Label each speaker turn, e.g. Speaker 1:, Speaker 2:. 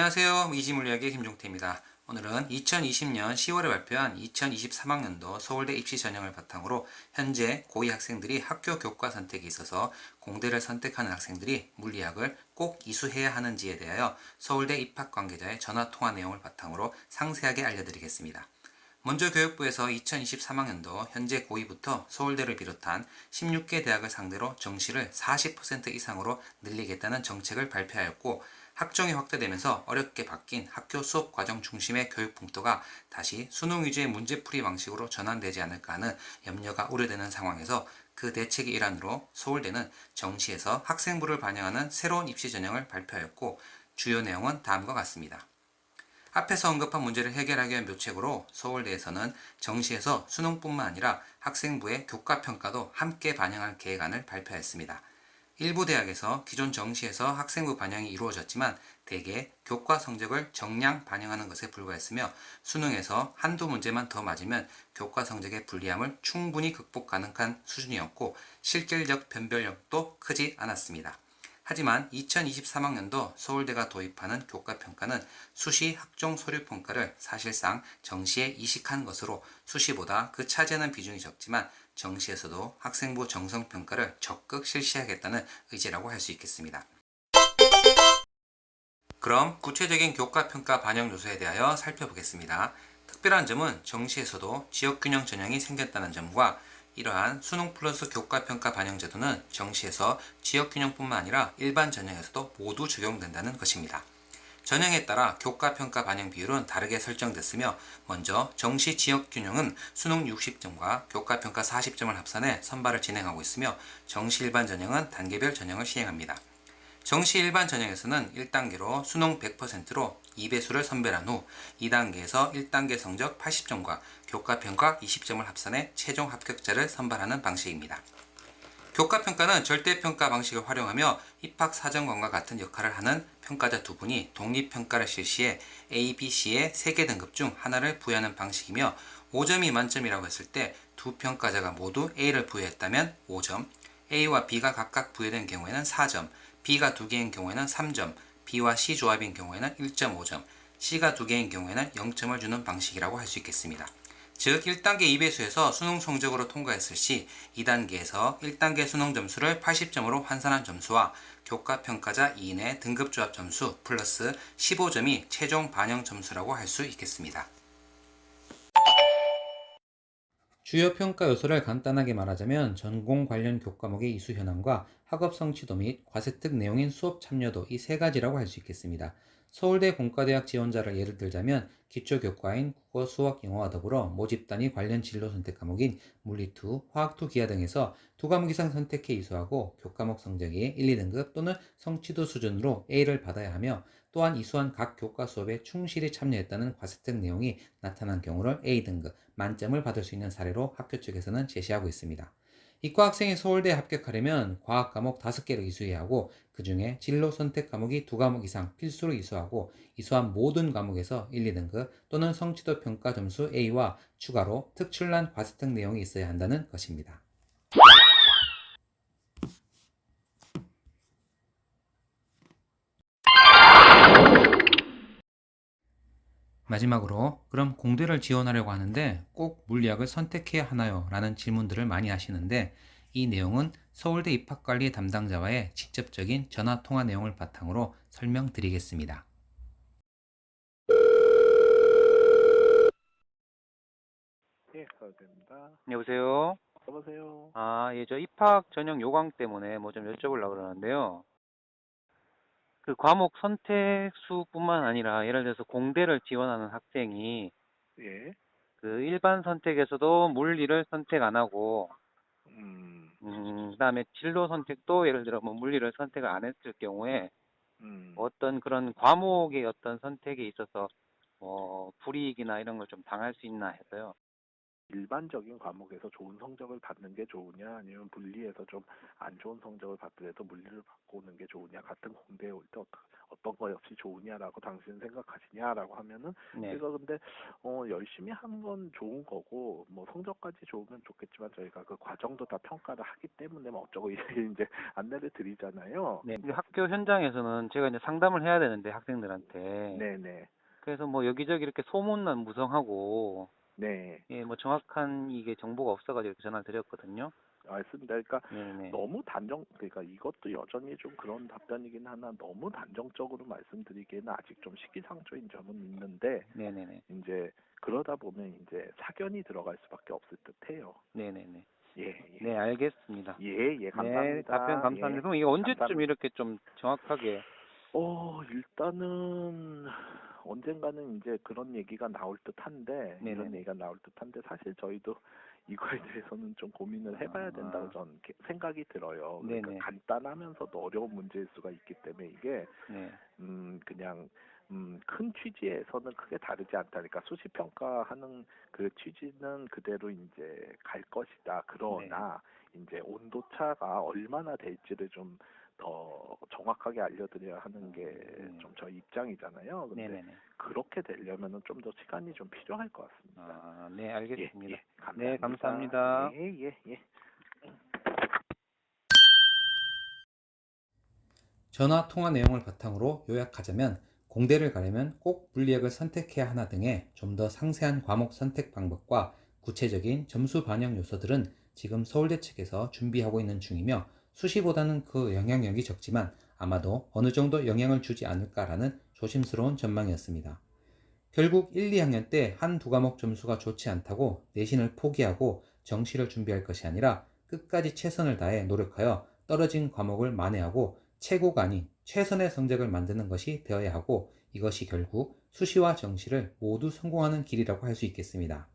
Speaker 1: 안녕하세요. 이지물리학의 김종태입니다. 오늘은 2020년 10월에 발표한 2023학년도 서울대 입시 전형을 바탕으로 현재 고2 학생들이 학교 교과 선택에 있어서 공대를 선택하는 학생들이 물리학을 꼭 이수해야 하는지에 대하여 서울대 입학 관계자의 전화 통화 내용을 바탕으로 상세하게 알려드리겠습니다. 먼저 교육부에서 2023학년도 현재 고2부터 서울대를 비롯한 16개 대학을 상대로 정시를 40% 이상으로 늘리겠다는 정책을 발표하였고, 학종이 확대되면서 어렵게 바뀐 학교 수업 과정 중심의 교육 풍토가 다시 수능 위주의 문제풀이 방식으로 전환되지 않을까 하는 염려가 우려되는 상황에서 그 대책의 일환으로 서울대는 정시에서 학생부를 반영하는 새로운 입시 전형을 발표하였고, 주요 내용은 다음과 같습니다. 앞에서 언급한 문제를 해결하기 위한 묘책으로 서울대에서는 정시에서 수능뿐만 아니라 학생부의 교과평가도 함께 반영할 계획안을 발표했습니다. 일부 대학에서 기존 정시에서 학생부 반영이 이루어졌지만 대개 교과 성적을 정량 반영하는 것에 불과했으며, 수능에서 한두 문제만 더 맞으면 교과 성적의 불리함을 충분히 극복 가능한 수준이었고 실질적 변별력도 크지 않았습니다. 하지만 2023학년도 서울대가 도입하는 교과평가는 수시 학종 서류평가를 사실상 정시에 이식한 것으로 수시보다 그 차지하는 비중이 적지만 정시에서도 학생부 정성평가를 적극 실시하겠다는 의지라고 할 수 있겠습니다. 그럼 구체적인 교과평가 반영 요소에 대하여 살펴보겠습니다. 특별한 점은 정시에서도 지역균형 전형이 생겼다는 점과, 이러한 수능 플러스 교과평가 반영 제도는 정시에서 지역균형뿐만 아니라 일반 전형에서도 모두 적용된다는 것입니다. 전형에 따라 교과평가 반영 비율은 다르게 설정됐으며, 먼저 정시 지역균형은 수능 60점과 교과평가 40점을 합산해 선발을 진행하고 있으며, 정시 일반 전형은 단계별 전형을 시행합니다. 정시 일반 전형에서는 1단계로 수능 100%로 2배수를 선별한 후 2단계에서 1단계 성적 80점과 교과평가 20점을 합산해 최종 합격자를 선발하는 방식입니다. 교과평가는 절대평가 방식을 활용하며 입학사정관과 같은 역할을 하는 평가자 두 분이 독립평가를 실시해 A, B, C의 3개 등급 중 하나를 부여하는 방식이며, 5점이 만점이라고 했을 때 두 평가자가 모두 A를 부여했다면 5점, A와 B가 각각 부여된 경우에는 4점, B가 2개인 경우에는 3점, B와 C 조합인 경우에는 1.5점, C가 2개인 경우에는 0점을 주는 방식이라고 할 수 있겠습니다. 즉 1단계 2배수에서 수능 성적으로 통과했을 시 2단계에서 1단계 수능 점수를 80점으로 환산한 점수와 교과평가자 2인의 등급조합 점수 플러스 15점이 최종 반영 점수라고 할 수 있겠습니다. 주요 평가 요소를 간단하게 말하자면 전공 관련 교과목의 이수 현황과 학업 성취도 및 과세특 내용인 수업 참여도, 이 세 가지라고 할 수 있겠습니다. 서울대 공과대학 지원자를 예를 들자면 기초교과인 국어, 수학, 영어와 더불어 모집단위 관련 진로 선택 과목인 물리2, 화학2 기하 등에서 두 과목 이상 선택해 이수하고 교과목 성적이 1, 2등급 또는 성취도 수준으로 A를 받아야 하며, 또한 이수한 각 교과 수업에 충실히 참여했다는 과세특 내용이 나타난 경우를 A등급 만점을 받을 수 있는 사례로 학교 측에서는 제시하고 있습니다. 이과 학생이 서울대에 합격하려면 과학 과목 5개를 이수해야 하고, 그 중에 진로 선택 과목이 2과목 이상 필수로 이수하고, 이수한 모든 과목에서 1, 2등급 또는 성취도 평가 점수 A와 추가로 특출난 과세특 내용이 있어야 한다는 것입니다. 마지막으로, 그럼 공대를 지원하려고 하는데 꼭 물리학을 선택해야 하나요? 라는 질문들을 많이 하시는데, 이 내용은 서울대 입학관리 담당자와의 직접적인 전화 통화 내용을 바탕으로 설명드리겠습니다.
Speaker 2: 예, 서울대입니다.
Speaker 1: 여보세요?
Speaker 2: 여보세요.
Speaker 1: 예, 저 입학 전형 요강 때문에 뭐 좀 여쭤보려고 그러는데요. 그 과목 선택수뿐만 아니라 예를 들어서 공대를 지원하는 학생이
Speaker 2: 예.
Speaker 1: 그 일반 선택에서도 물리를 선택 안 하고,
Speaker 2: 음,
Speaker 1: 그다음에 진로 선택도 예를 들어 뭐 물리를 선택을 안 했을 경우에
Speaker 2: 음.
Speaker 1: 어떤 그런 과목의 어떤 선택에 있어서 불이익이나 이런 걸 좀 당할 수 있나 해서요.
Speaker 2: 일반적인 과목에서 좋은 성적을 받는 게 좋으냐, 아니면 물리에서 좀 안 좋은 성적을 받더라도 물리를 받고 오는 게 좋으냐, 같은 공대에 올 때 어떤 것이 좋으냐라고 당신은 생각하시냐라고 하면은,
Speaker 3: 네.
Speaker 2: 저희가 근데 열심히 하는 건 좋은 거고, 뭐 성적까지 좋으면 좋겠지만 저희가 그 과정도 다 평가를 하기 때문에 뭐 어쩌고 이제 안내를 드리잖아요.
Speaker 3: 네. 근데 학교 현장에서는 제가 이제 상담을 해야 되는데 학생들한테
Speaker 2: 네네.
Speaker 3: 그래서 뭐 여기저기 이렇게 소문난 무성하고
Speaker 2: 네.
Speaker 3: 예, 뭐 정확한 이게 정보가 없어가지고 이렇게 전화를 드렸거든요.
Speaker 2: 알겠습니다. 그러니까
Speaker 3: 네네.
Speaker 2: 너무 그러니까 이것도 여전히 좀 그런 답변이긴 하나, 너무 단정적으로 말씀드리기에는 아직 좀 시기상조인 점은 있는데,
Speaker 3: 네네네.
Speaker 2: 이제 그러다 보면 이제 사견이 들어갈 수밖에 없을 듯해요.
Speaker 3: 네네네.
Speaker 2: 예, 예.
Speaker 3: 네, 알겠습니다.
Speaker 2: 예,
Speaker 3: 네, 답변
Speaker 2: 감사합니다.
Speaker 3: 감사합니다.
Speaker 2: 예,
Speaker 3: 그럼 이게 언제쯤
Speaker 2: 감사합니다.
Speaker 3: 이렇게 좀 정확하게
Speaker 2: 일단은 언젠가는 이제 그런 얘기가 나올 듯한데, 이런
Speaker 3: 네네네.
Speaker 2: 얘기가 나올 듯한데, 사실 저희도 이거에 대해서는 좀 고민을 해봐야 된다고 저는 생각이 들어요. 그러니까
Speaker 3: 네네.
Speaker 2: 간단하면서도 어려운 문제일 수가 있기 때문에 이게
Speaker 3: 네.
Speaker 2: 그냥 큰 취지에서는 크게 다르지 않다. 그러니까 수시 평가하는 그 취지는 그대로 이제 갈 것이다.
Speaker 3: 네.
Speaker 2: 그러나 이제 온도 차가 얼마나 될지를 좀 더 정확하게 알려드려야 하는 게 좀 저희 입장이잖아요. 근데
Speaker 3: 네네네.
Speaker 2: 그렇게 되려면은 좀 더 시간이 좀 필요할 것 같습니다.
Speaker 3: 네,
Speaker 2: 예,
Speaker 3: 알겠습니다.
Speaker 2: 예, 감사합니다.
Speaker 3: 네, 감사합니다.
Speaker 2: 예, 예, 예.
Speaker 1: 전화 통화 내용을 바탕으로 요약하자면 공대를 가려면 꼭 물리학을 선택해야 하나 등의 좀 더 상세한 과목 선택 방법과 구체적인 점수 반영 요소들은 지금 서울대 측에서 준비하고 있는 중이며 수시보다는 그 영향력이 적지만 아마도 어느 정도 영향을 주지 않을까라는 조심스러운 전망이었습니다. 결국 1, 2학년 때 한 두 과목 점수가 좋지 않다고 내신을 포기하고 정시를 준비할 것이 아니라 끝까지 최선을 다해 노력하여 떨어진 과목을 만회하고 최고가 아닌 최선의 성적을 만드는 것이 되어야 하고 이것이 결국 수시와 정시를 모두 성공하는 길이라고 할 수 있겠습니다.